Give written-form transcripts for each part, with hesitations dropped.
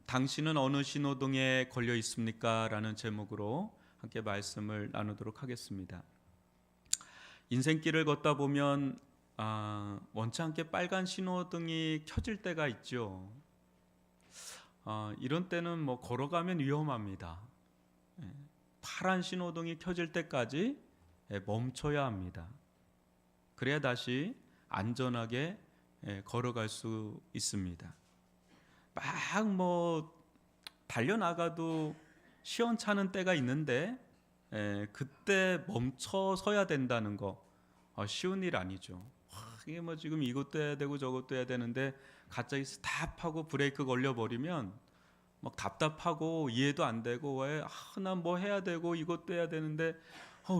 당신은 어느 신호등에 걸려 있습니까? 라는 제목으로 함께 말씀을 나누도록 하겠습니다. 인생길을 걷다 보면 원치 않게 빨간 신호등이 켜질 때가 있죠. 이런 때는 걸어가면 위험합니다. 파란 신호등이 켜질 때까지 멈춰야 합니다. 그래야 다시 안전하게 걸어갈 수 있습니다. 막 달려나가도 시원찮은 때가 있는데 그때 멈춰 서야 된다는 거 쉬운 일 아니죠. 이게 지금 이것도 해야 되고 저것도 해야 되는데 갑자기 스탑하고 브레이크 걸려버리면 막 답답하고 이해도 안 되고 왜 난 뭐 해야 되고 이것도 해야 되는데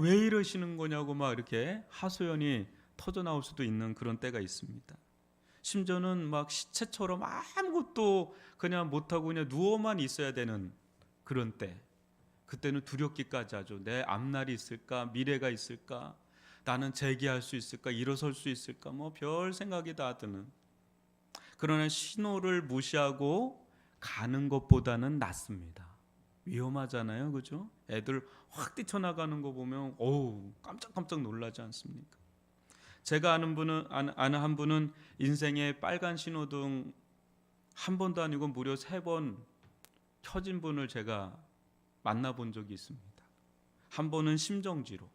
왜 이러시는 거냐고 막 이렇게 하소연이 터져 나올 수도 있는 그런 때가 있습니다. 심지어는 막 시체처럼 아무것도 그냥 못하고 그냥 누워만 있어야 되는 그런 때, 그때는 두렵기까지 하죠. 내 앞날이 있을까? 미래가 있을까? 나는 재기할 수 있을까? 일어설 수 있을까? 별 생각이 다 드는. 그러나 신호를 무시하고 가는 것보다는 낫습니다. 위험하잖아요, 그죠? 애들 확 뛰쳐나가는 거 보면 깜짝깜짝 놀라지 않습니까? 제가 아는 한 분은 인생의 빨간 신호등 한 번도 아니고 무려 3번 켜진 분을 제가 만나본 적이 있습니다. 한 번은 심정지로,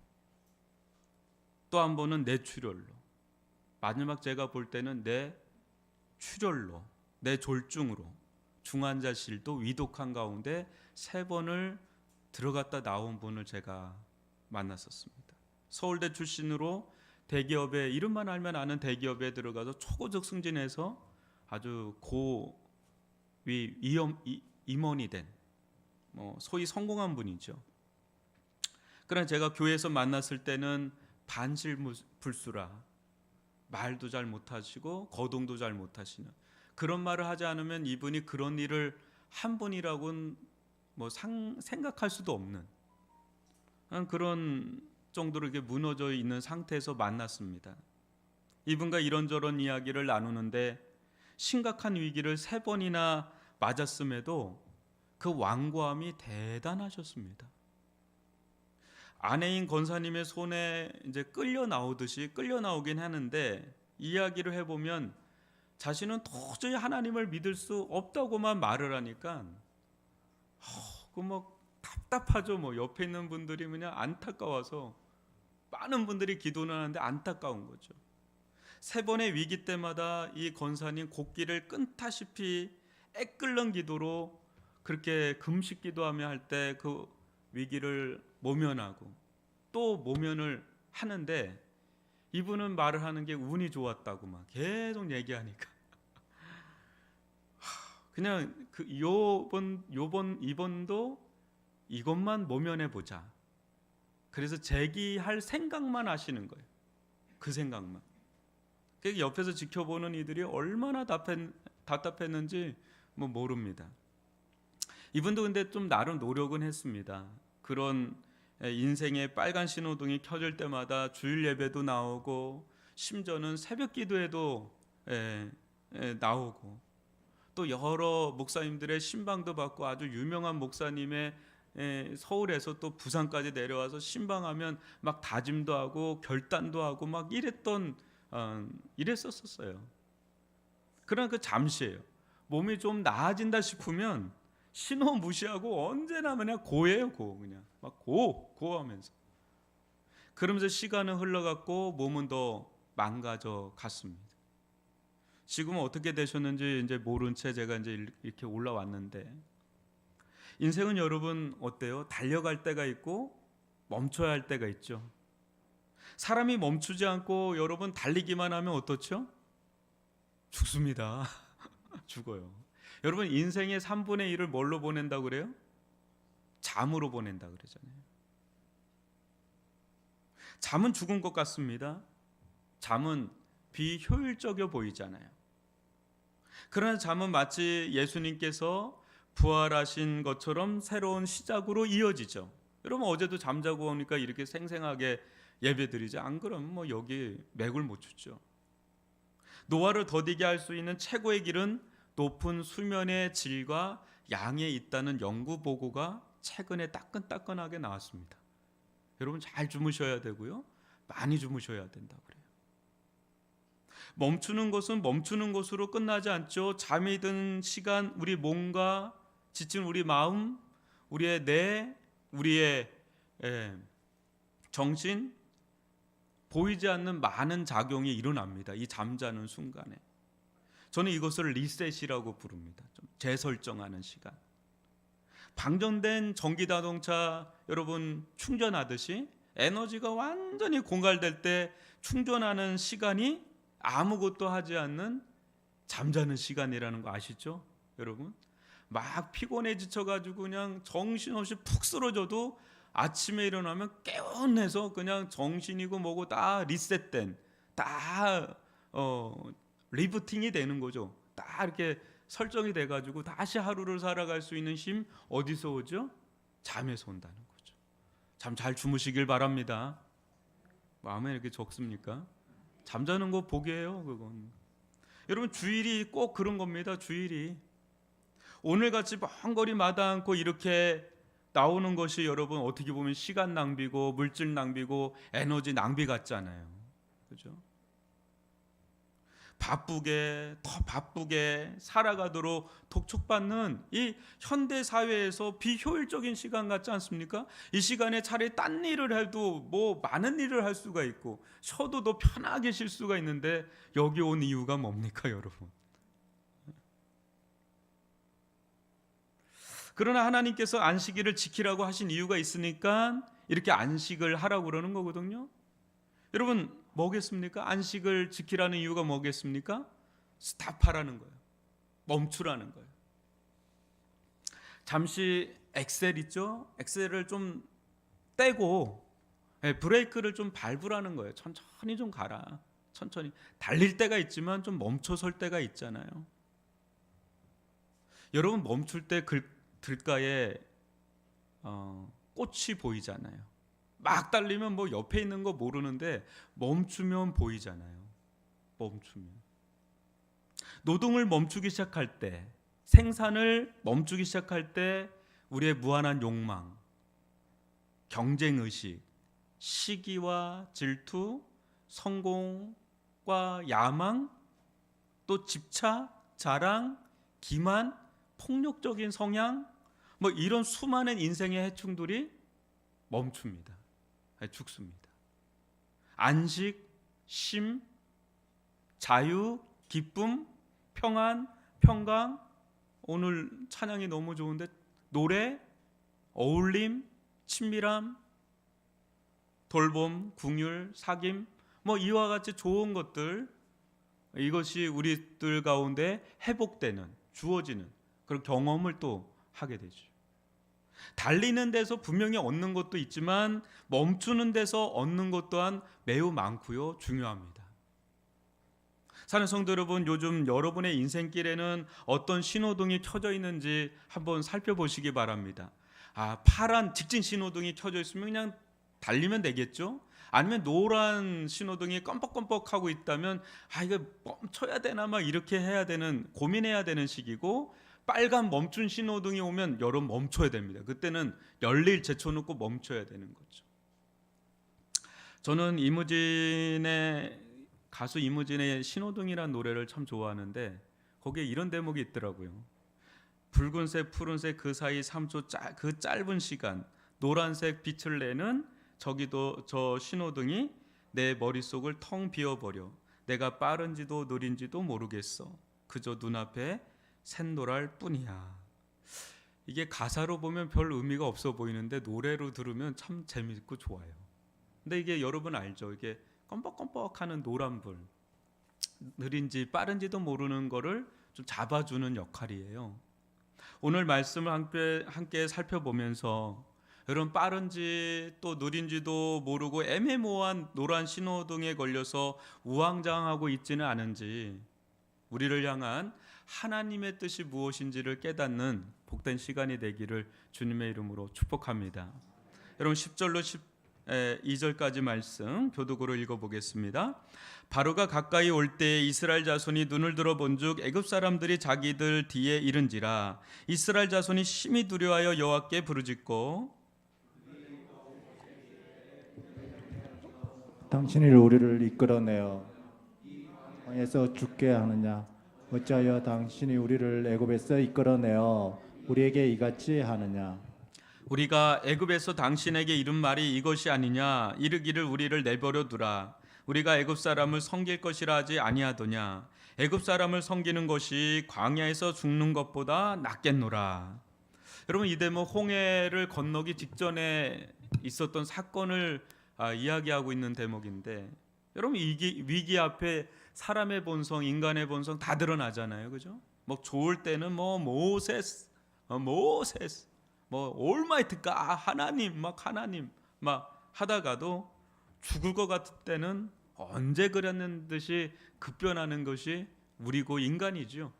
또 한 번은 뇌출혈로, 마지막 제가 볼 때는 뇌출혈로, 뇌졸중으로 중환자실도 위독한 가운데 3번을 들어갔다 나온 분을 제가 만났었습니다. 서울대 출신으로 대기업에, 이름만 알면 아는 대기업에 들어가서 초고적 승진해서 아주 고위 임원이 된 소위 성공한 분이죠. 그러나 제가 교회에서 만났을 때는 반실불수라, 말도 잘 못하시고 거동도 잘 못하시는, 그런 말을 하지 않으면 이분이 그런 일을 한 분이라고는 생각할 수도 없는 그런 정도로 이렇게 무너져 있는 상태에서 만났습니다. 이분과 이런저런 이야기를 나누는데 심각한 위기를 3번이나 맞았음에도 그 완고함이 대단하셨습니다. 아내인 권사님의 손에 이제 끌려 나오긴 하는데, 이야기를 해보면 자신은 도저히 하나님을 믿을 수 없다고만 말을 하니까 답답하죠. 옆에 있는 분들이 그냥 안타까워서 많은 분들이 기도는 하는데 안타까운 거죠. 3번의 위기 때마다 이 권사님 곡기를 끈타시피 애끓는 기도로 그렇게 금식 기도하며 할 때 그 위기를 모면하고 또 모면을 하는데, 이분은 말을 하는 게 운이 좋았다고 막 계속 얘기하니까 그냥 이번도 이것만 모면해 보자. 그래서 재기할 생각만 하시는 거예요. 그 생각만. 옆에서 지켜보는 이들이 얼마나 답답했는지 모릅니다. 이분도 근데 좀 나름 노력은 했습니다. 그런 인생의 빨간 신호등이 켜질 때마다 주일 예배도 나오고, 심지어는 새벽 기도에도 나오고, 또 여러 목사님들의 신방도 받고, 아주 유명한 목사님의 서울에서 또 부산까지 내려와서 신방하면 막 다짐도 하고 결단도 하고 막 이랬었어요. 그러나 그 잠시예요. 몸이 좀 나아진다 싶으면 신호 무시하고 언제나 그냥 고해요. 그냥 막 고하면서. 그러면서 시간은 흘러갔고 몸은 더 망가져 갔습니다. 지금은 어떻게 되셨는지 이제 모른 채 제가 이제 이렇게 올라왔는데, 인생은 여러분 어때요? 달려갈 때가 있고 멈춰야 할 때가 있죠. 사람이 멈추지 않고 여러분 달리기만 하면 어떻죠? 죽습니다. 죽어요. 여러분 인생의 3분의 1을 뭘로 보낸다고 그래요? 잠으로 보낸다 그러잖아요. 잠은 죽은 것 같습니다. 잠은 비효율적이어 보이잖아요. 그러나 잠은 마치 예수님께서 부활하신 것처럼 새로운 시작으로 이어지죠. 여러분 어제도 잠자고 오니까 이렇게 생생하게 예배드리죠. 안 그러면 여기 맥을 못 추죠. 노화를 더디게 할 수 있는 최고의 길은 높은 수면의 질과 양에 있다는 연구 보고가 최근에 따끈따끈하게 나왔습니다. 여러분 잘 주무셔야 되고요. 많이 주무셔야 된다 그래요. 멈추는 것은 멈추는 것으로 끝나지 않죠. 잠이 든 시간 우리 몸과 지친 우리 마음, 우리의 뇌, 우리의 정신, 보이지 않는 많은 작용이 일어납니다. 이 잠자는 순간에. 저는 이것을 리셋이라고 부릅니다. 좀 재설정하는 시간. 방전된 전기자동차 여러분 충전하듯이 에너지가 완전히 공갈될 때 충전하는 시간이 아무것도 하지 않는 잠자는 시간이라는 거 아시죠? 여러분 막 피곤해 지쳐가지고 그냥 정신없이 푹 쓰러져도 아침에 일어나면 개운해서 그냥 정신이고 뭐고 다 리셋된 다 리부팅이 되는 거죠. 다 이렇게 설정이 돼가지고 다시 하루를 살아갈 수 있는 힘 어디서 오죠? 잠에서 온다는 거죠. 잠 잘 주무시길 바랍니다. 마음에 이렇게 적습니까? 잠자는 거 복이에요. 그건 여러분 주일이 꼭 그런 겁니다. 주일이 오늘같이 먼 거리 마다 않고 이렇게 나오는 것이 여러분 어떻게 보면 시간 낭비고 물질 낭비고 에너지 낭비 같잖아요. 그죠? 더 바쁘게 살아가도록 독촉받는 이 현대 사회에서 비효율적인 시간 같지 않습니까? 이 시간에 차라리 딴 일을 해도 뭐 많은 일을 할 수가 있고 쉬어도 더 편하게 쉴 수가 있는데 여기 온 이유가 뭡니까, 여러분? 그러나 하나님께서 안식일을 지키라고 하신 이유가 있으니까 이렇게 안식을 하라고 그러는 거거든요. 여러분 뭐겠습니까? 안식을 지키라는 이유가 뭐겠습니까? 스탑하라는 거예요. 멈추라는 거예요. 잠시 엑셀 있죠? 엑셀을 좀 떼고 브레이크를 좀 밟으라는 거예요. 천천히 좀 가라. 천천히 달릴 때가 있지만 좀 멈춰 설 때가 있잖아요. 여러분 멈출 때 들가에 꽃이 보이잖아요. 막 달리면 뭐 옆에 있는 거 모르는데 멈추면 보이잖아요. 멈추면 노동을 멈추기 시작할 때, 생산을 멈추기 시작할 때 우리의 무한한 욕망, 경쟁의식, 시기와 질투, 성공과 야망, 또 집착, 자랑, 기만, 폭력적인 성향, 뭐 이런 수많은 인생의 해충들이 멈춥니다. 죽습니다. 안식, 쉼, 자유, 기쁨, 평안, 평강, 오늘 찬양이 너무 좋은데 노래, 어울림, 친밀함, 돌봄, 궁율, 사귐, 뭐 이와 같이 좋은 것들, 이것이 우리들 가운데 회복되는, 주어지는 그런 경험을 또 하게 되죠. 달리는 데서 분명히 얻는 것도 있지만 멈추는 데서 얻는 것 또한 매우 많고요, 중요합니다. 사는 성도 여러분, 요즘 여러분의 인생길에는 어떤 신호등이 켜져 있는지 한번 살펴보시기 바랍니다. 파란 직진 신호등이 켜져 있으면 그냥 달리면 되겠죠? 아니면 노란 신호등이 껌뻑껌뻑하고 있다면 이거 멈춰야 되나 막 이렇게 해야 되는, 고민해야 되는 시기고, 빨간 멈춘 신호등이 오면 여러분 멈춰야 됩니다. 그때는 열일 제쳐놓고 멈춰야 되는 거죠. 저는 가수 이무진의 신호등이라는 노래를 참 좋아하는데 거기에 이런 대목이 있더라고요. 붉은색, 푸른색 그 사이 3초 그 짧은 시간 노란색 빛을 내는 저 신호등이 내 머릿속을 텅 비워버려. 내가 빠른지도 느린지도 모르겠어. 그저 눈앞에 샛노랄 뿐이야. 이게 가사로 보면 별 의미가 없어 보이는데 노래로 들으면 참 재밌고 좋아요. 근데 이게 여러분 알죠? 이게 껌뻑껌뻑하는 노란불, 느린지 빠른지도 모르는 거를 좀 잡아주는 역할이에요. 오늘 말씀을 함께 살펴보면서 여러분 빠른지 또 느린지도 모르고 애매모호한 노란 신호등에 걸려서 우왕좌왕하고 있지는 않은지, 우리를 향한 하나님의 뜻이 무엇인지를 깨닫는 복된 시간이 되기를 주님의 이름으로 축복합니다. 여러분 10절로 2절까지 말씀 교독으로 읽어보겠습니다. 바로가 가까이 올 때 이스라엘 자손이 눈을 들어 본즉 애굽 사람들이 자기들 뒤에 이른지라. 이스라엘 자손이 심히 두려워하여 여호와께 부르짖고 당신이 우리를 이끌어내어 광야에서 죽게 하느냐? 어찌하여 당신이 우리를 애굽에서 이끌어내어 우리에게 이같이 하느냐? 우리가 애굽에서 당신에게 이른 말이 이것이 아니냐? 이르기를 우리를 내버려 두라. 우리가 애굽 사람을 섬길 것이라 하지 아니하더냐? 애굽 사람을 섬기는 것이 광야에서 죽는 것보다 낫겠노라. 여러분, 이 대목 홍해를 건너기 직전에 있었던 사건을 이야기하고 있는 대목인데, 여러분, 위기 앞에 사람의 본성, 인간의 본성 다 드러나잖아요, 그죠? 뭐 좋을 때는 뭐 모세스, 뭐 올마이트 가 하나님 막 하다가도 죽을 것 같을 때는 언제 그랬는 듯이 급변하는 것이 우리고 인간이죠.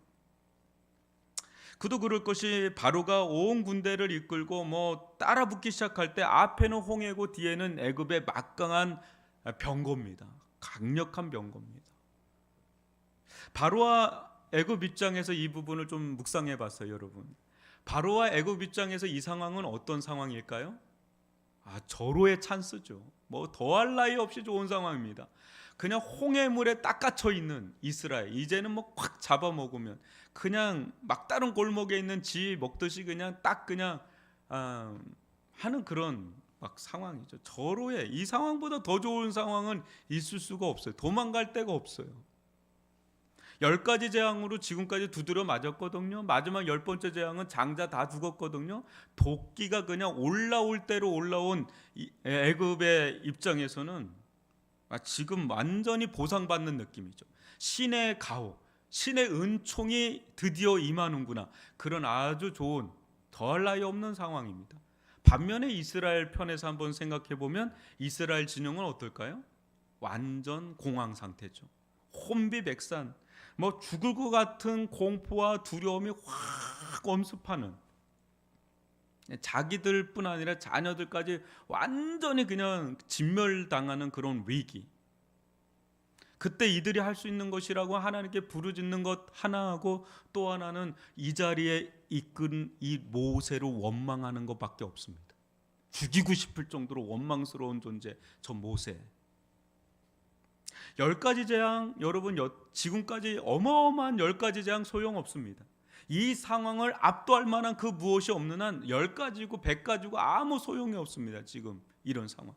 그도 그럴 것이 바로가 온 군대를 이끌고 뭐 따라붙기 시작할 때 앞에는 홍해고 뒤에는 애굽의 막강한 병거입니다. 강력한 병거입니다. 바로와 애굽 입장에서 이 부분을 좀 묵상해 봤어요, 여러분. 바로와 애굽 입장에서 이 상황은 어떤 상황일까요? 절호의 찬스죠. 뭐 더할 나위 없이 좋은 상황입니다. 그냥 홍해물에 딱 갇혀 있는 이스라엘, 이제는 뭐 콱 잡아먹으면 그냥 막다른 골목에 있는 쥐 먹듯이 그냥 딱 그냥 하는 그런 막 상황이죠. 절호의 이 상황보다 더 좋은 상황은 있을 수가 없어요. 도망갈 데가 없어요. 10가지 재앙으로 지금까지 두드려 맞았거든요. 마지막 10번째 재앙은 장자 다 죽었거든요. 도끼가 그냥 올라올 대로 올라온 애굽의 입장에서는 지금 완전히 보상받는 느낌이죠. 신의 가호, 신의 은총이 드디어 임하는구나. 그런 아주 좋은 더할 나위 없는 상황입니다. 반면에 이스라엘 편에서 한번 생각해 보면 이스라엘 진영은 어떨까요? 완전 공황 상태죠. 혼비백산, 뭐 죽을 것 같은 공포와 두려움이 확 엄습하는, 자기들뿐 아니라 자녀들까지 완전히 그냥 진멸당하는 그런 위기. 그때 이들이 할 수 있는 것이라고 하나님께 부르짖는 것 하나하고 또 하나는 이 자리에 이끈 이 모세를 원망하는 것밖에 없습니다. 죽이고 싶을 정도로 원망스러운 존재, 저 모세. 10가지 재앙, 여러분 지금까지 어마어마한 10가지 재앙 소용없습니다. 이 상황을 압도할 만한 그 무엇이 없는 한 10가지고 100가지고 아무 소용이 없습니다. 지금 이런 상황.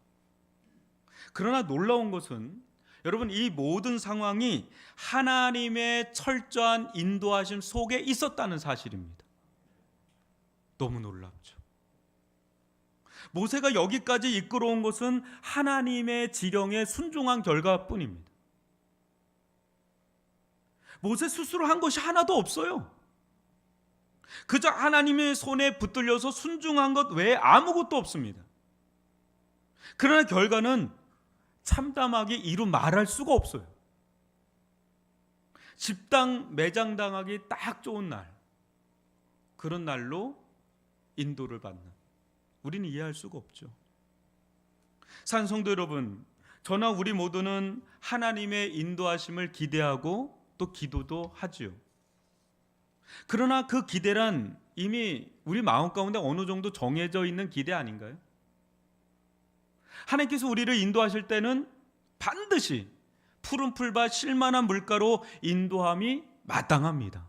그러나 놀라운 것은 여러분, 이 모든 상황이 하나님의 철저한 인도하심 속에 있었다는 사실입니다. 너무 놀랍죠. 모세가 여기까지 이끌어온 것은 하나님의 지령에 순종한 결과뿐입니다. 모세 스스로 한 것이 하나도 없어요. 그저 하나님의 손에 붙들려서 순종한 것 외에 아무것도 없습니다. 그러나 결과는 참담하게 이루 말할 수가 없어요. 집당 매장당하기 딱 좋은 날, 그런 날로 인도를 받는, 우리는 이해할 수가 없죠. 산성도 여러분, 저나 우리 모두는 하나님의 인도하심을 기대하고 또 기도도 하지요. 그러나 그 기대란 이미 우리 마음 가운데 어느 정도 정해져 있는 기대 아닌가요? 하나님께서 우리를 인도하실 때는 반드시 푸른 풀밭 쉴만한 물가로 인도함이 마땅합니다.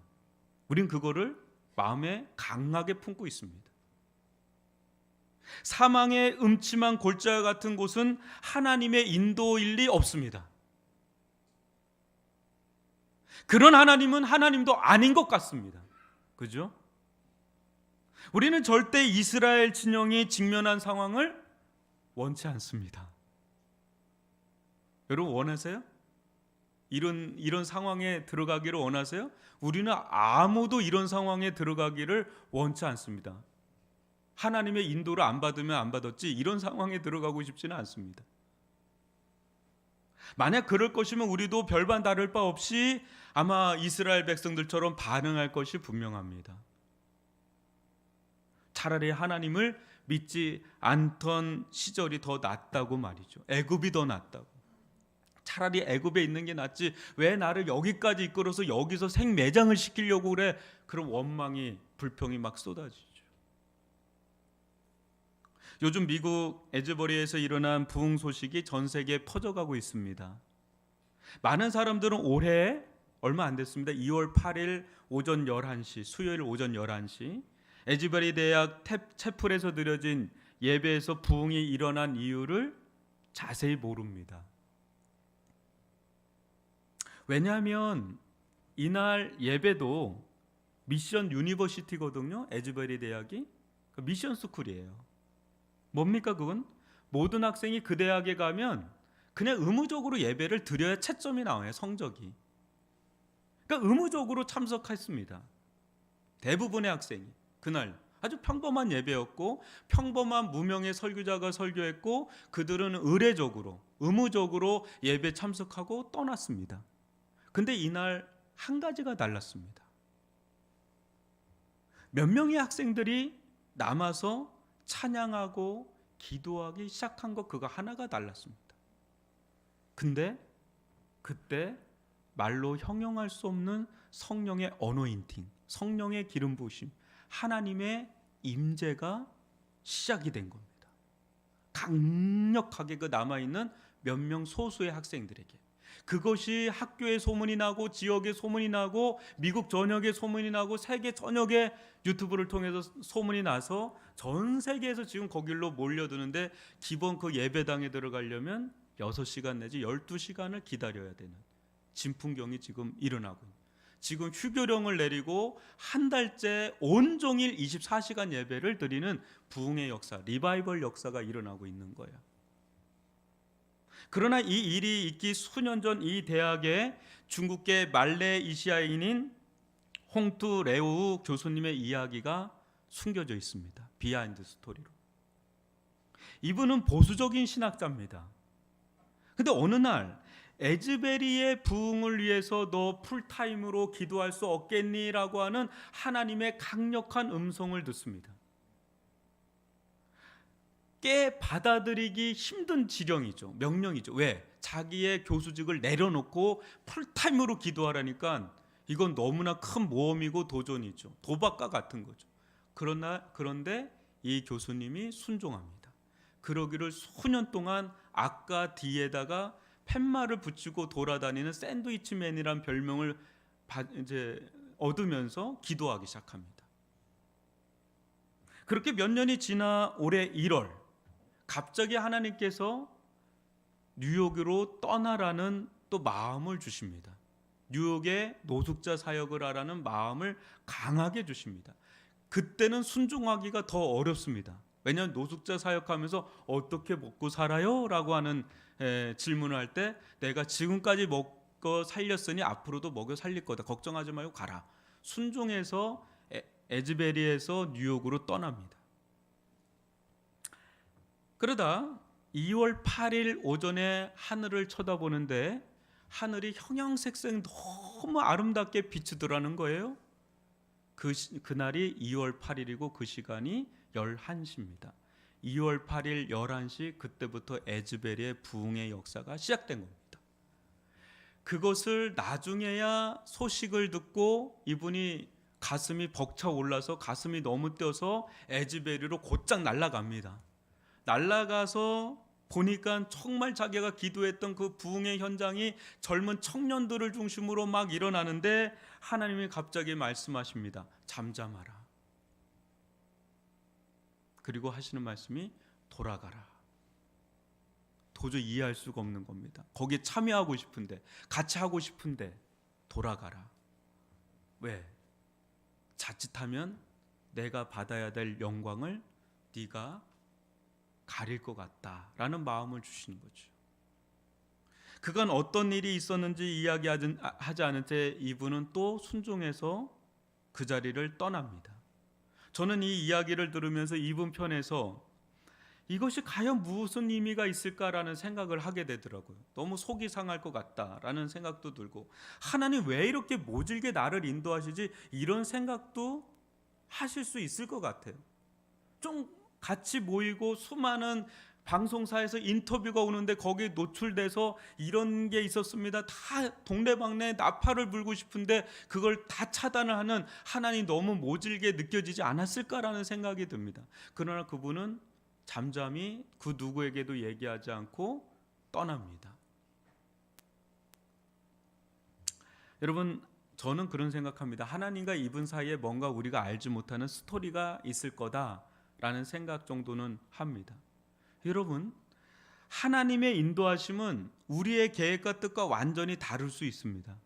우린 그거를 마음에 강하게 품고 있습니다. 사망의 음침한 골짜기 같은 곳은 하나님의 인도일 리 없습니다. 그런 하나님은 하나님도 아닌 것 같습니다. 그죠? 우리는 절대 이스라엘 진영이 직면한 상황을 원치 않습니다. 여러분 원하세요? 이런 상황에 들어가기를 원하세요? 우리는 아무도 이런 상황에 들어가기를 원치 않습니다. 하나님의 인도를 안 받으면 안 받았지 이런 상황에 들어가고 싶지는 않습니다. 만약 그럴 것이면 우리도 별반 다를 바 없이 아마 이스라엘 백성들처럼 반응할 것이 분명합니다. 차라리 하나님을 믿지 않던 시절이 더 낫다고 말이죠. 애굽이 더 낫다고. 차라리 애굽에 있는 게 낫지 왜 나를 여기까지 이끌어서 여기서 생매장을 시키려고 그래. 그런 원망이 불평이 막 쏟아지죠. 요즘 미국 에즈버리에서 일어난 부흥 소식이 전 세계에 퍼져가고 있습니다. 많은 사람들은 올해 얼마 안 됐습니다. 2월 8일 오전 11시, 수요일 오전 11시 에즈버리 대학 채플에서 드려진 예배에서 부흥이 일어난 이유를 자세히 모릅니다. 왜냐하면 이날 예배도 미션 유니버시티거든요. 에즈버리 대학이 미션 스쿨이에요. 뭡니까 그건? 모든 학생이 그 대학에 가면 그냥 의무적으로 예배를 드려야 채점이 나와요. 성적이. 그러니까 의무적으로 참석했습니다. 대부분의 학생이 그날 아주 평범한 예배였고 평범한 무명의 설교자가 설교했고 그들은 의례적으로 의무적으로 예배 참석하고 떠났습니다. 근데 이날 한 가지가 달랐습니다. 몇 명의 학생들이 남아서 찬양하고 기도하기 시작한 것 그거 하나가 달랐습니다. 근데 그때 말로 형용할 수 없는 성령의 어노인팅, 성령의 기름 부으심, 하나님의 임재가 시작이 된 겁니다. 강력하게 그 남아있는 몇 명 소수의 학생들에게. 그것이 학교에 소문이 나고 지역에 소문이 나고 미국 전역에 소문이 나고 세계 전역에 유튜브를 통해서 소문이 나서 전 세계에서 지금 거길로 몰려드는데 기본 그 예배당에 들어가려면 6시간 내지 12시간을 기다려야 되는 진풍경이 지금 일어나고 있습니다. 지금 휴교령을 내리고 한 달째 온종일 24시간 예배를 드리는 부흥의 역사, 리바이벌 역사가 일어나고 있는 거예요. 그러나 이 일이 있기 수년 전 이 대학에 중국계 말레이시아인인 홍투 레오 교수님의 이야기가 숨겨져 있습니다. 비하인드 스토리로. 이분은 보수적인 신학자입니다. 근데 어느 날 에즈베리의 부흥을 위해서 너 풀타임으로 기도할 수 없겠니? 라고 하는 하나님의 강력한 음성을 듣습니다. 꽤 받아들이기 힘든 지령이죠. 명령이죠. 왜? 자기의 교수직을 내려놓고 풀타임으로 기도하라니까 이건 너무나 큰 모험이고 도전이죠. 도박과 같은 거죠. 그런데 이 교수님이 순종합니다. 그러기를 수년 동안 아까 뒤에다가 팻말을 붙이고 돌아다니는 샌드위치맨이란 별명을 이제 얻으면서 기도하기 시작합니다. 그렇게 몇 년이 지나 올해 1월 갑자기 하나님께서 뉴욕으로 떠나라는 또 마음을 주십니다. 뉴욕에 노숙자 사역을 하라는 마음을 강하게 주십니다. 그때는 순종하기가 더 어렵습니다. 왜냐하면 노숙자 사역하면서 어떻게 먹고 살아요? 라고 하는 질문을 할 때 내가 지금까지 먹고 살렸으니 앞으로도 먹여 살릴 거다. 걱정하지 말고 가라. 순종해서 에즈베리에서 뉴욕으로 떠납니다. 그러다 2월 8일 오전에 하늘을 쳐다보는데 하늘이 형형색색 너무 아름답게 비추더라는 거예요. 그날이 2월 8일이고 그 시간이 11시입니다. 2월 8일 11시 그때부터 에즈베리의 부흥의 역사가 시작된 겁니다. 그것을 나중에야 소식을 듣고 이분이 가슴이 벅차 올라서 가슴이 너무 뛰어서 에즈베리로 곧장 날아갑니다. 날아가서 보니까 정말 자기가 기도했던 그 부흥의 현장이 젊은 청년들을 중심으로 막 일어나는데 하나님이 갑자기 말씀하십니다. 잠잠하라. 그리고 하시는 말씀이 돌아가라. 도저히 이해할 수가 없는 겁니다. 거기에 참여하고 싶은데 같이 하고 싶은데 돌아가라. 왜? 자칫하면 내가 받아야 될 영광을 네가 가릴 것 같다라는 마음을 주시는 거죠. 그간 어떤 일이 있었는지 이야기하지 않은 채 이분은 또 순종해서 그 자리를 떠납니다. 저는 이 이야기를 들으면서 이분 편에서 이것이 과연 무슨 의미가 있을까라는 생각을 하게 되더라고요. 너무 속이 상할 것 같다라는 생각도 들고 하나님 왜 이렇게 모질게 나를 인도하시지 이런 생각도 하실 수 있을 것 같아요. 좀 같이 모이고 수많은 방송사에서 인터뷰가 오는데 거기에 노출돼서 이런 게 있었습니다. 다 동네방네 나팔을 불고 싶은데 그걸 다 차단을 하는 하나님 너무 모질게 느껴지지 않았을까라는 생각이 듭니다. 그러나 그분은 잠잠히 그 누구에게도 얘기하지 않고 떠납니다. 여러분, 저는 그런 생각합니다. 하나님과 이분 사이에 뭔가 우리가 알지 못하는 스토리가 있을 거다라는 생각 정도는 합니다. 여러분, 하나님의 인도하심은 우리의 계획과 뜻과 완전히 다를 수 있습니다.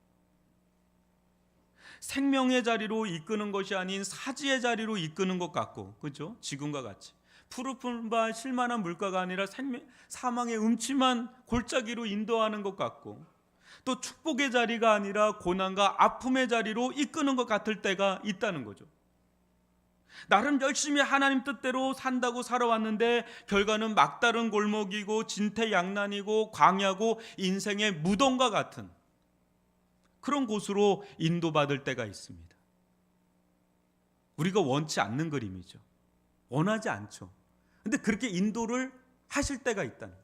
생명의 자리로 이끄는 것이 아닌 사지의 자리로 이끄는 것 같고, 그렇죠? 지금과 같이 푸르른 바 실만한 물가가 아니라 사망의 음침한 골짜기로 인도하는 것 같고, 또 축복의 자리가 아니라 고난과 아픔의 자리로 이끄는 것 같을 때가 있다는 거죠. 나름 열심히 하나님 뜻대로 산다고 살아왔는데 결과는 막다른 골목이고 진퇴양난이고 광야고 인생의 무덤과 같은 그런 곳으로 인도받을 때가 있습니다. 우리가 원치 않는 그림이죠. 원하지 않죠. 근데 그렇게 인도를 하실 때가 있다는 거죠.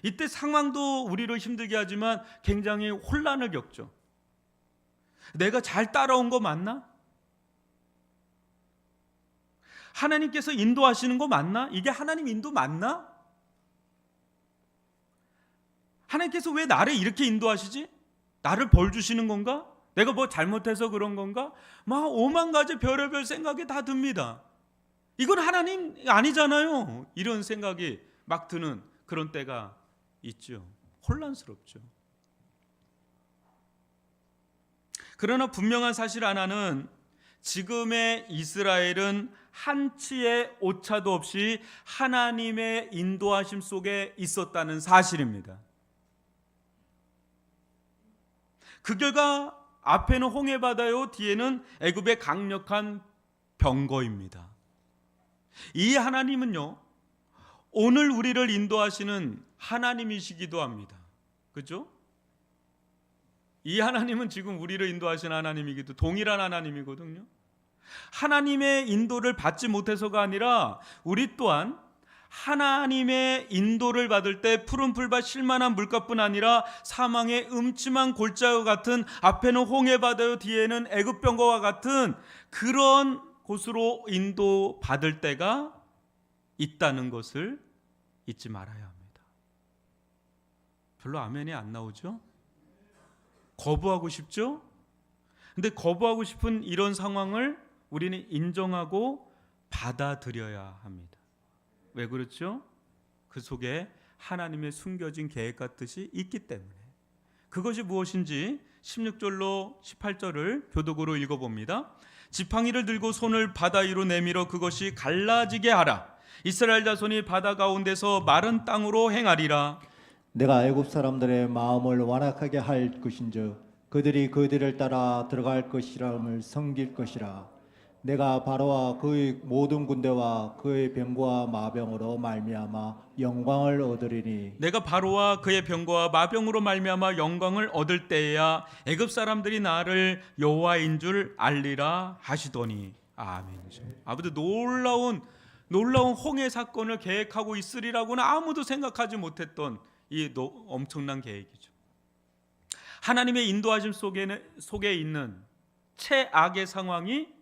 이때 상황도 우리를 힘들게 하지만 굉장히 혼란을 겪죠. 내가 잘 따라온 거 맞나? 하나님께서 인도하시는 거 맞나? 이게 하나님 인도 맞나? 하나님께서 왜 나를 이렇게 인도하시지? 나를 벌 주시는 건가? 내가 뭐 잘못해서 그런 건가? 막 오만 가지 별의별 생각이 다 듭니다. 이건 하나님 아니잖아요. 이런 생각이 막 드는 그런 때가 있죠. 혼란스럽죠. 그러나 분명한 사실 하나는 지금의 이스라엘은 한치의 오차도 없이 하나님의 인도하심 속에 있었다는 사실입니다. 그 결과 앞에는 홍해바다요, 뒤에는 애굽의 강력한 병거입니다. 이 하나님은요, 오늘 우리를 인도하시는 하나님이시기도 합니다. 그렇죠? 이 하나님은 지금 우리를 인도하시는 하나님이기도 동일한 하나님이거든요. 하나님의 인도를 받지 못해서가 아니라 우리 또한 하나님의 인도를 받을 때 푸른 풀밭 실만한 물가뿐 아니라 사망의 음침한 골짜기와 같은 앞에는 홍해바다요 뒤에는 애굽병거와 같은 그런 곳으로 인도받을 때가 있다는 것을 잊지 말아야 합니다. 별로 아멘이 안 나오죠? 거부하고 싶죠? 근데 거부하고 싶은 이런 상황을 우리는 인정하고 받아들여야 합니다. 왜 그렇죠? 그 속에 하나님의 숨겨진 계획과 뜻이 있기 때문에. 그것이 무엇인지 16절로 18절을 교독으로 읽어봅니다. 지팡이를 들고 손을 바다 위로 내밀어 그것이 갈라지게 하라. 이스라엘 자손이 바다 가운데서 마른 땅으로 행하리라. 내가 애굽 사람들의 마음을 완악하게 할 것인즉 그들이 그들을 따라 들어갈 것이라를 섬길 것이라. 내가 바로와 그의 모든 군대와 그의 병거와 마병으로 말미암아 영광을 얻으리니 내가 바로와 그의 병거와 마병으로 말미암아 영광을 얻을 때에야 애굽 사람들이 나를 여호와인 줄 알리라 하시더니. 아멘. 아버지, 놀라운 홍해 사건을 계획하고 있으리라고는 아무도 생각하지 못했던 이 엄청난 계획이죠. 하나님의 인도하심 속에 있는 최악의 상황이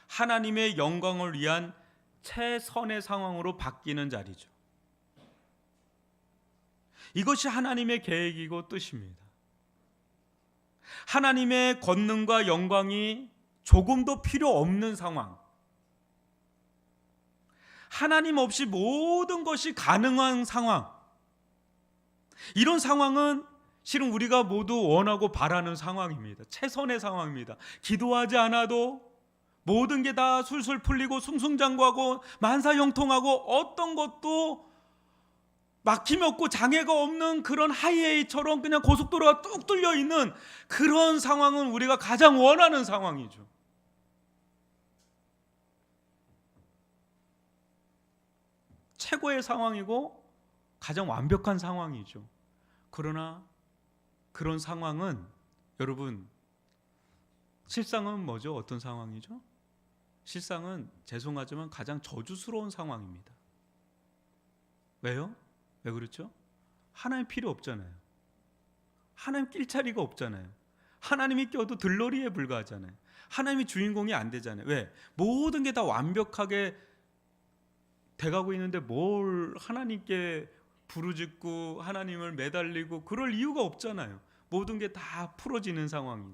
하나님의 영광을 위한 최선의 상황으로 바뀌는 자리죠. 이것이 하나님의 계획이고 뜻입니다. 하나님의 권능과 영광이 조금도 필요 없는 상황, 하나님 없이 모든 것이 가능한 상황, 이런 상황은 실은 우리가 모두 원하고 바라는 상황입니다. 최선의 상황입니다. 기도하지 않아도 모든 게 다 술술 풀리고 승승장구하고 만사형통하고 어떤 것도 막힘이 없고 장애가 없는 그런 하이웨이처럼 그냥 고속도로가 뚝 뚫려 있는 그런 상황은 우리가 가장 원하는 상황이죠. 최고의 상황이고 가장 완벽한 상황이죠. 그러나 그런 상황은 여러분, 실상은 뭐죠? 어떤 상황이죠? 실상은 죄송하지만 가장 저주스러운 상황입니다. 왜요? 왜 그렇죠? 하나님 필요 없잖아요. 하나님 낄 자리가 없잖아요. 하나님이 껴도 들러리에 불과하잖아요. 하나님이 주인공이 안 되잖아요. 왜? 모든 게 다 완벽하게 돼가고 있는데 뭘 하나님께 부르짖고 하나님을 매달리고 그럴 이유가 없잖아요. 모든 게 다 풀어지는 상황이.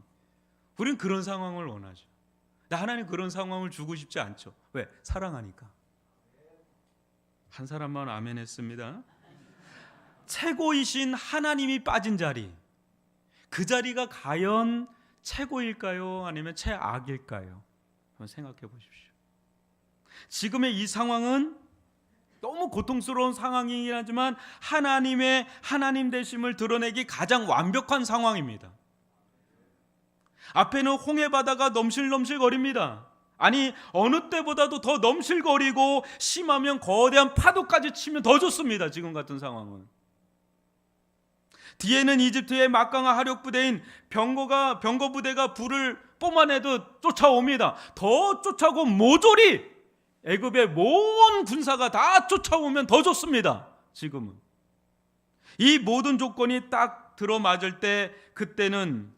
우리는 그런 상황을 원하죠. 하나님 그런 상황을 주고 싶지 않죠. 왜? 사랑하니까. 한 사람만 아멘 했습니다. 최고이신 하나님이 빠진 자리, 그 자리가 과연 최고일까요? 아니면 최악일까요? 한번 생각해 보십시오. 지금의 이 상황은 너무 고통스러운 상황이긴 하지만 하나님의 하나님 되심을 드러내기 가장 완벽한 상황입니다. 앞에는 홍해 바다가 넘실넘실 거립니다. 아니 어느 때보다도 더 넘실거리고 심하면 거대한 파도까지 치면 더 좋습니다. 지금 같은 상황은. 뒤에는 이집트의 막강한 하력 부대인 병거 부대가 불을 뿜어내듯 쫓아옵니다. 더 쫓아오고 모조리 애굽의 모든 군사가 다 쫓아오면 더 좋습니다. 지금은 이 모든 조건이 딱 들어맞을 때 그때는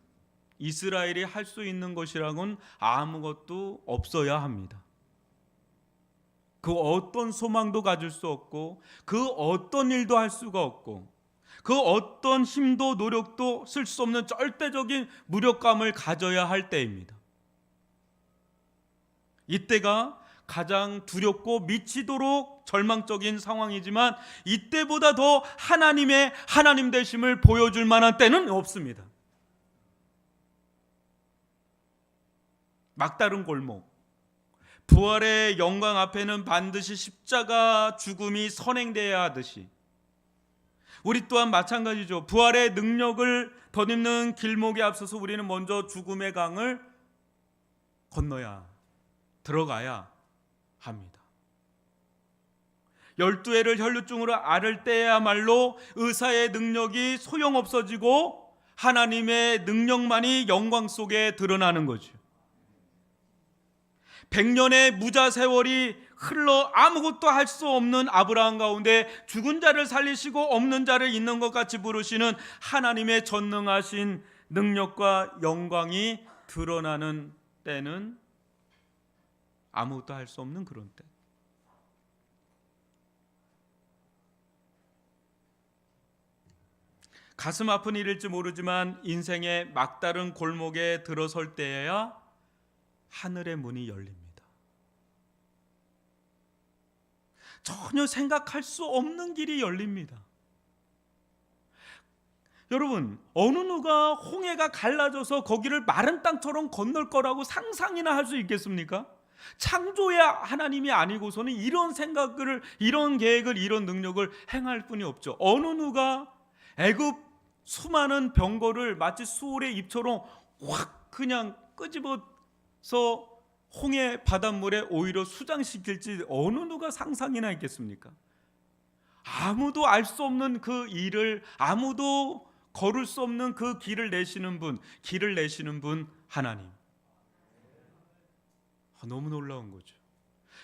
이스라엘이 할 수 있는 것이라고는 아무것도 없어야 합니다. 그 어떤 소망도 가질 수 없고 그 어떤 일도 할 수가 없고 그 어떤 힘도 노력도 쓸 수 없는 절대적인 무력감을 가져야 할 때입니다. 이때가 가장 두렵고 미치도록 절망적인 상황이지만 이때보다 더 하나님의 하나님 되심을 보여줄 만한 때는 없습니다. 막다른 골목, 부활의 영광 앞에는 반드시 십자가 죽음이 선행되어야 하듯이 우리 또한 마찬가지죠. 부활의 능력을 덧입는 길목에 앞서서 우리는 먼저 죽음의 강을 건너야, 들어가야 합니다. 12해를 혈루증으로 알을 떼야말로 의사의 능력이 소용없어지고 하나님의 능력만이 영광 속에 드러나는 거죠. 100년의 무자 세월이 흘러 아무것도 할 수 없는 아브라함 가운데 죽은 자를 살리시고 없는 자를 있는 것 같이 부르시는 하나님의 전능하신 능력과 영광이 드러나는 때는 아무것도 할 수 없는 그런 때. 가슴 아픈 일일지 모르지만 인생의 막다른 골목에 들어설 때에야 하늘의 문이 열립니다. 전혀 생각할 수 없는 길이 열립니다. 여러분, 어느 누가 홍해가 갈라져서 거기를 마른 땅처럼 건널 거라고 상상이나 할 수 있겠습니까? 창조의 하나님이 아니고서는 이런 생각을, 이런 계획을, 이런 능력을 행할 뿐이 없죠. 어느 누가 애굽 수많은 병거를 마치 수월의 입처럼 확 그냥 끄집어서 홍해 바닷물에 오히려 수장시킬지 어느 누가 상상이나 있겠습니까? 아무도 알 수 없는 그 일을, 아무도 걸을 수 없는 그 길을 내시는 분 하나님. 너무 놀라운 거죠.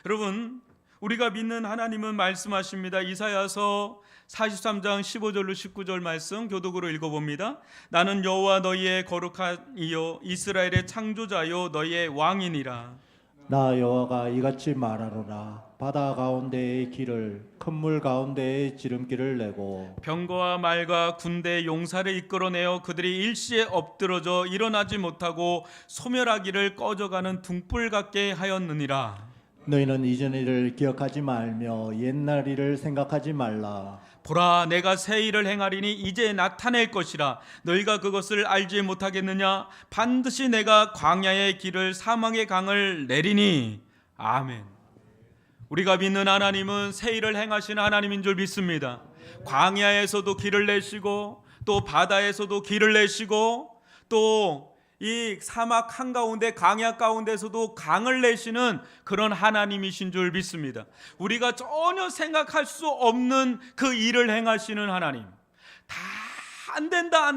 여러분, 우리가 믿는 하나님은 말씀하십니다. 이사야서 43장 15절로 19절 말씀 교독으로 읽어봅니다. 나는 여호와 너희의 거룩한 이요 이스라엘의 창조자요 너희의 왕이니라. 나 여호와가 이같이 말하노라. 바다 가운데의 길을 큰 물 가운데의 지름길을 내고 병거와 말과 군대의 용사를 이끌어내어 그들이 일시에 엎드러져 일어나지 못하고 소멸하기를 꺼져가는 등불 같게 하였느니라. 너희는 이전 일을 기억하지 말며 옛날 일을 생각하지 말라. 보라, 내가 새 일을 행하리니 이제 나타낼 것이라. 너희가 그것을 알지 못하겠느냐? 반드시 내가 광야의 길을 사망의 강을 내리니. 아멘. 우리가 믿는 하나님은 새 일을 행하시는 하나님인 줄 믿습니다. 광야에서도 길을 내시고 또 바다에서도 길을 내시고 또 이 사막 한가운데 광야 가운데서도 강을 내시는 그런 하나님이신 줄 믿습니다. 우리가 전혀 생각할 수 없는 그 일을 행하시는 하나님, 다 안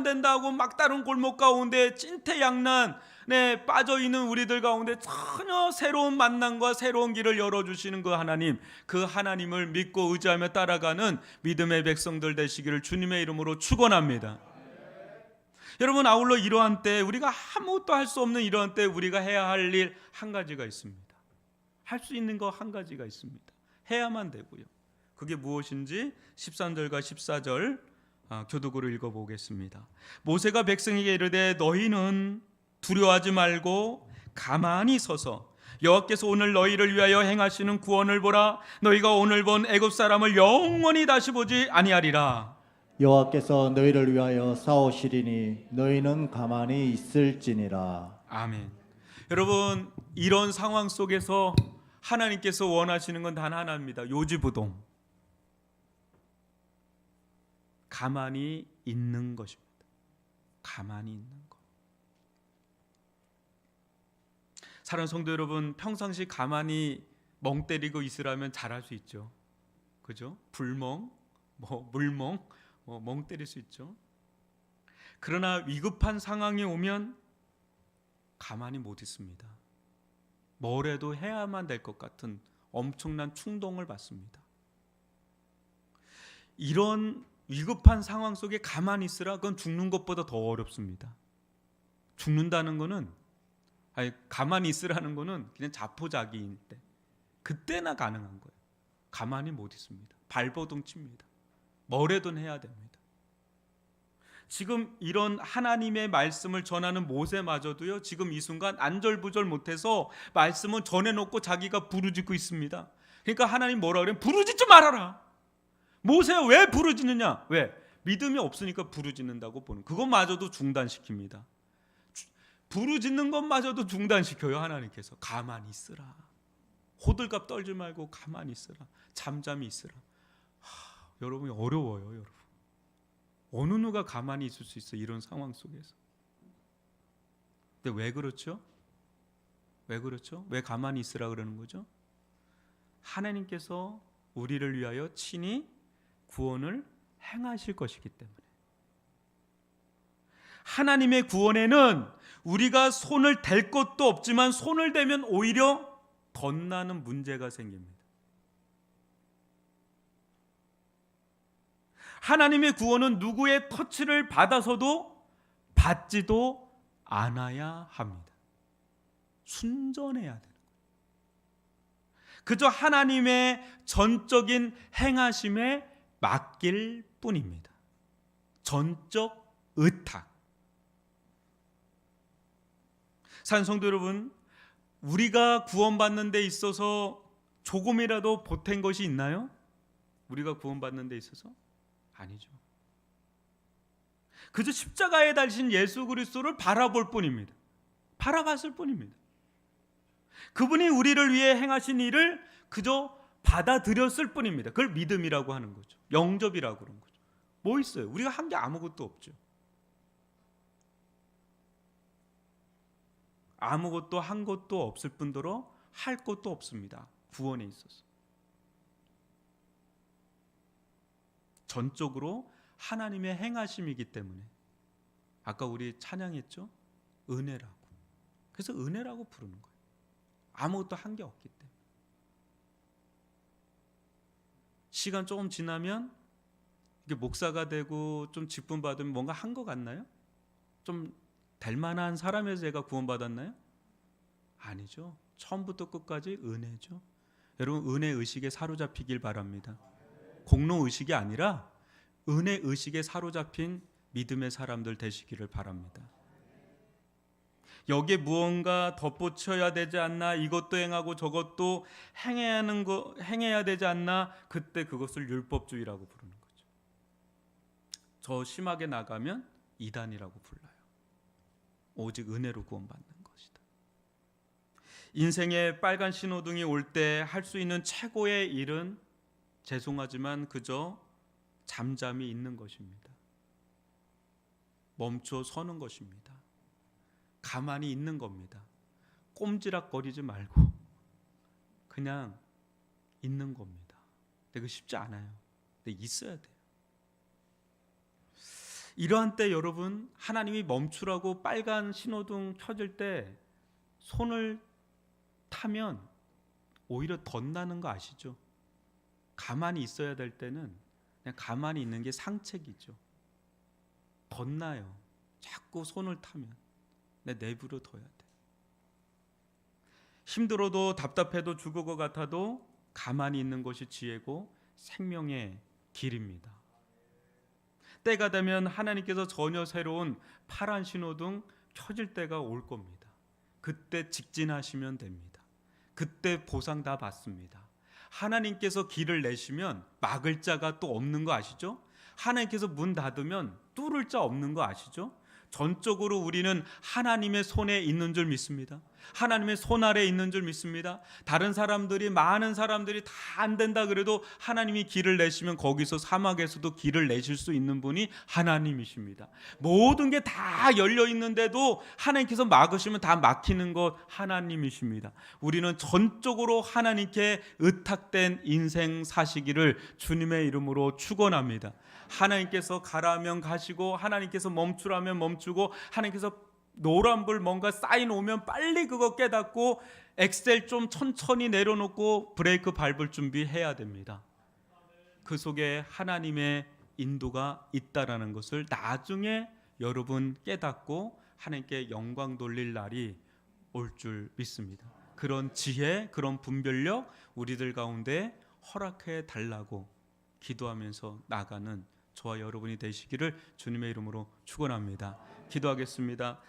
된다 하고 막다른 골목 가운데 찐태양난 네, 빠져 있는 우리들 가운데 전혀 새로운 만남과 새로운 길을 열어주시는 그 하나님, 그 하나님을 믿고 의지하며 따라가는 믿음의 백성들 되시기를 주님의 이름으로 축원합니다. 여러분, 아울러 이러한 때, 우리가 아무것도 할 수 없는 이러한 때 우리가 해야 할 일 한 가지가 있습니다. 할 수 있는 거 한 가지가 있습니다. 해야만 되고요. 그게 무엇인지 13절과 14절 교독으로 읽어보겠습니다. 모세가 백성에게 이르되 너희는 두려워하지 말고 가만히 서서 여호와께서 오늘 너희를 위하여 행하시는 구원을 보라. 너희가 오늘 본 애굽 사람을 영원히 다시 보지 아니하리라. 여호와께서 너희를 위하여 싸우시리니 너희는 가만히 있을지니라. 아멘. 여러분, 이런 상황 속에서 하나님께서 원하시는 건 단 하나입니다. 요지부동. 가만히 있는 것입니다. 가만히 있는 것. 사랑하는 성도 여러분, 평상시 가만히 멍 때리고 있으라면 잘할 수 있죠. 그죠? 불멍, 물멍, 멍 때릴 수 있죠. 그러나 위급한 상황이 오면 가만히 못 있습니다. 뭐라도 해야만 될 것 같은 엄청난 충동을 받습니다. 이런 위급한 상황 속에 가만히 있으라, 그건 죽는 것보다 더 어렵습니다. 죽는다는 거는, 가만히 있으라는 거는 그냥 자포자기일 때, 그때나 가능한 거예요. 가만히 못 있습니다. 발버둥 칩니다. 뭐라도 해야 됩니다. 지금 이런 하나님의 말씀을 전하는 모세마저도요, 지금 이 순간 안절부절 못해서 말씀은 전해놓고 자기가 부르짖고 있습니다. 그러니까 하나님 뭐라 그래요? 부르짖지 말아라. 모세야, 왜 부르짖느냐? 왜? 믿음이 없으니까 부르짖는다고 보는, 그것마저도 중단시킵니다. 부르짖는 것마저도 중단시켜요. 하나님께서 가만히 있으라. 호들갑 떨지 말고 가만히 있으라. 잠잠히 있으라. 여러분이 어려워요. 여러분, 어느 누가 가만히 있을 수 있어, 이런 상황 속에서. 근데 왜 그렇죠? 왜 그렇죠? 왜 가만히 있으라 그러는 거죠? 하나님께서 우리를 위하여 친히 구원을 행하실 것이기 때문에. 하나님의 구원에는 우리가 손을 댈 것도 없지만 손을 대면 오히려 덧나는 문제가 생깁니다. 하나님의 구원은 누구의 터치를 받아서도 받지도 않아야 합니다. 순전해야 되는 거예요. 그저 하나님의 전적인 행하심에 맡길 뿐입니다. 전적 의탁. 산성도 여러분, 우리가 구원받는 데 있어서 조금이라도 보탠 것이 있나요? 우리가 구원받는 데 있어서? 아니죠. 그저 십자가에 달리신 예수 그리스도를 바라볼 뿐입니다. 바라봤을 뿐입니다. 그분이 우리를 위해 행하신 일을 그저 받아들였을 뿐입니다. 그걸 믿음이라고 하는 거죠. 영접이라고 그런 거죠. 뭐 있어요? 우리가 한 게 아무것도 없죠. 아무것도 한 것도 없을 뿐더러 할 것도 없습니다. 구원에 있어서. 전적으로 하나님의 행하심이기 때문에, 아까 우리 찬양했죠? 은혜라고. 그래서 은혜라고 부르는 거예요. 아무것도 한 게 없기 때문에. 시간 조금 지나면 이게 목사가 되고 좀 직분 받으면 뭔가 한 것 같나요? 좀 될 만한 사람에서 제가 구원받았나요? 아니죠. 처음부터 끝까지 은혜죠. 여러분, 은혜 의식에 사로잡히길 바랍니다. 공로 의식이 아니라 은혜 의식에 사로잡힌 믿음의 사람들 되시기를 바랍니다. 여기에 무언가 덧붙여야 되지 않나, 이것도 행하고 저것도 행해야 되지 않나, 그때 그것을 율법주의라고 부르는 거죠. 더 심하게 나가면 이단이라고 불러요. 오직 은혜로 구원받는 것이다. 인생의 빨간 신호등이 올 때 할 수 있는 최고의 일은 죄송하지만 그저 잠잠히 있는 것입니다. 멈춰 서는 것입니다. 가만히 있는 겁니다. 꼼지락거리지 말고 그냥 있는 겁니다. 근데 그거 쉽지 않아요. 근데 있어야 돼요. 이러한 때 여러분, 하나님이 멈추라고 빨간 신호등 켜질 때 손을 타면 오히려 덧나는 거 아시죠? 가만히 있어야 될 때는 그냥 가만히 있는 게 상책이죠. 덧나요. 자꾸 손을 타면 내 내부로 둬야 돼. 힘들어도 답답해도 죽을 것 같아도 가만히 있는 것이 지혜고 생명의 길입니다. 때가 되면 하나님께서 전혀 새로운 파란 신호등 켜질 때가 올 겁니다. 그때 직진하시면 됩니다. 그때 보상 다 받습니다. 하나님께서 길을 내시면 막을 자가 또 없는 거 아시죠? 하나님께서 문 닫으면 뚫을 자 없는 거 아시죠? 전적으로 우리는 하나님의 손에 있는 줄 믿습니다. 하나님의 손 아래 있는 줄 믿습니다. 다른 사람들이, 많은 사람들이 다 안 된다 그래도 하나님이 길을 내시면 거기서 사막에서도 길을 내실 수 있는 분이 하나님이십니다. 모든 게 다 열려 있는데도 하나님께서 막으시면 다 막히는 것 하나님이십니다. 우리는 전적으로 하나님께 의탁된 인생 사시기를 주님의 이름으로 축원합니다. 하나님께서 가라면 가시고 하나님께서 멈추라면 멈추고 하나님께서 노란불 뭔가 사인 오면 빨리 그거 깨닫고 엑셀 좀 천천히 내려놓고 브레이크 밟을 준비해야 됩니다. 그 속에 하나님의 인도가 있다라는 것을 나중에 여러분 깨닫고 하나님께 영광 돌릴 날이 올 줄 믿습니다. 그런 지혜, 그런 분별력 우리들 가운데 허락해 달라고 기도하면서 나가는 저와 여러분이 되시기를 주님의 이름으로 축원합니다. 기도하겠습니다.